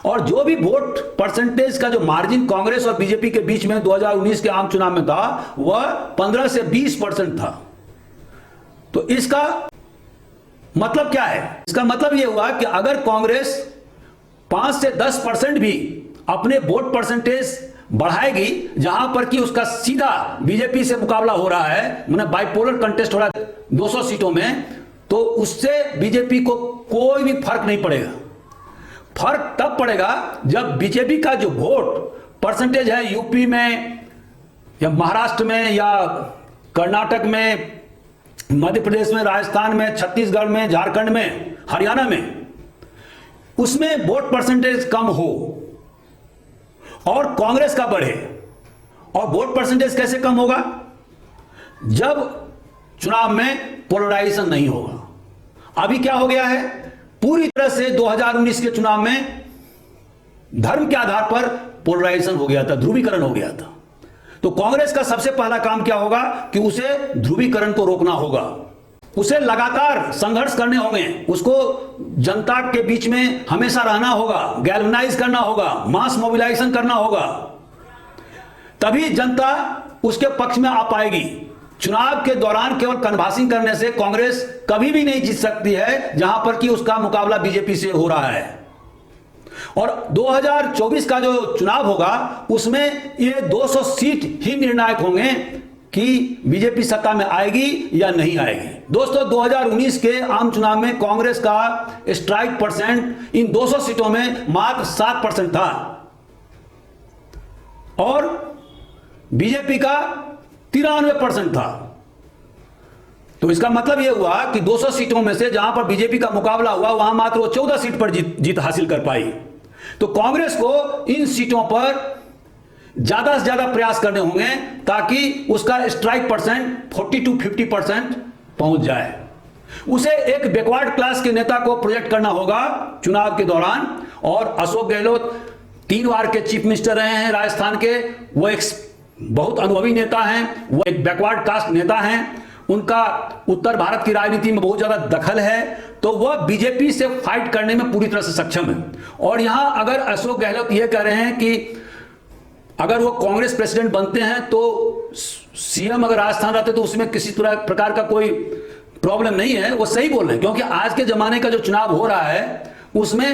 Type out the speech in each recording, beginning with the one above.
और जो भी वोट परसेंटेज का जो मार्जिन कांग्रेस और बीजेपी के बीच में 2019 के आम चुनाव में था वह 15 से 20% था। तो इसका मतलब क्या है? इसका मतलब यह हुआ कि अगर कांग्रेस 5 से 10% भी अपने वोट परसेंटेज बढ़ाएगी, जहां पर कि उसका सीधा बीजेपी से मुकाबला हो रहा है, मतलब बाइपोलर कंटेस्ट हो रहा है 200 सीटों में, तो उससे बीजेपी को कोई भी फर्क नहीं पड़ेगा। फर्क तब पड़ेगा जब बीजेपी का जो वोट परसेंटेज है यूपी में या महाराष्ट्र में या कर्नाटक में, मध्य प्रदेश में, राजस्थान में, छत्तीसगढ़ में, झारखंड में, हरियाणा में, उसमें वोट परसेंटेज कम हो और कांग्रेस का बढ़े। और वोट परसेंटेज कैसे कम होगा? जब चुनाव में पोलराइजेशन नहीं होगा। अभी क्या हो गया है? पूरी तरह से 2019 के चुनाव में धर्म के आधार पर पोलराइजेशन हो गया था, ध्रुवीकरण हो गया था। तो कांग्रेस का सबसे पहला काम क्या होगा कि उसे ध्रुवीकरण को रोकना होगा, उसे लगातार संघर्ष करने होंगे, उसको जनता के बीच में हमेशा रहना होगा, गैल्वेनाइज करना होगा, मास मोबिलाइजेशन करना होगा, तभी जनता उसके पक्ष में आ पाएगी। चुनाव के दौरान केवल कन्वासिंग करने से कांग्रेस कभी भी नहीं जीत सकती है, जहां पर कि उसका मुकाबला बीजेपी से हो रहा है। और 2024 का जो चुनाव होगा उसमें ये 200 सीट ही निर्णायक होंगे कि बीजेपी सत्ता में आएगी या नहीं आएगी। दोस्तों, 2019 के आम चुनाव में कांग्रेस का स्ट्राइक परसेंट इन 200 सीटों में मात्र 7% था और बीजेपी का 93% था। तो इसका मतलब यह हुआ कि 200 सीटों में से जहां पर बीजेपी का मुकाबला हुआ वहां मात्र वो 14 सीट पर जीत हासिल कर पाई। तो कांग्रेस को इन सीटों पर ज्यादा से ज्यादा प्रयास करने होंगे ताकि उसका स्ट्राइक परसेंट 40 to 50% पहुंच जाए। उसे एक बैकवर्ड क्लास के नेता को प्रोजेक्ट करना होगा चुनाव के दौरान। और अशोक गहलोत 3 बार के चीफ मिनिस्टर रहे हैं राजस्थान के, वो एक बहुत अनुभवी नेता हैं, वो एक बैकवर्ड कास्ट नेता हैं, उनका उत्तर भारत की राजनीति में बहुत ज्यादा दखल है, तो वह बीजेपी से फाइट करने में पूरी तरह से सक्षम है। और यहां अगर अशोक गहलोत यह कह रहे हैं कि अगर वो कांग्रेस प्रेसिडेंट बनते हैं तो सीएम अगर राजस्थान रहते तो उसमें किसी प्रकार का कोई प्रॉब्लम नहीं है, वो सही बोल रहे हैं। क्योंकि आज के जमाने का जो चुनाव हो रहा है उसमें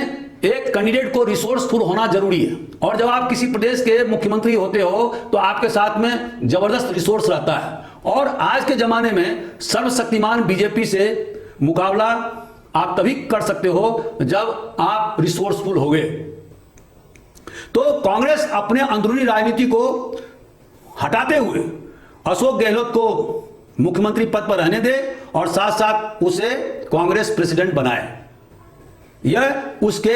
एक कैंडिडेट को रिसोर्सफुल होना जरूरी है। और जब आप किसी प्रदेश के मुख्यमंत्री होते हो तो आपके साथ में जबरदस्त रिसोर्स रहता है। और आज के जमाने में सर्वशक्तिमान बीजेपी से मुकाबला आप तभी कर सकते हो जब आप रिसोर्सफुल होगे। तो कांग्रेस अपने अंदरूनी राजनीति को हटाते हुए अशोक गहलोत को मुख्यमंत्री पद पर रहने दे और साथ साथ उसे कांग्रेस प्रेसिडेंट बनाए। यह उसके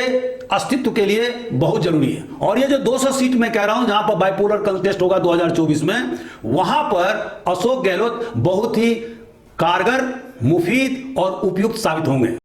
अस्तित्व के लिए बहुत जरूरी है। और ये जो 200 सीट मैं कह रहा हूं जहां पर बाइपोलर कंटेस्ट होगा 2024 में, वहां पर अशोक गहलोत बहुत ही कारगर, मुफीद और उपयुक्त साबित होंगे।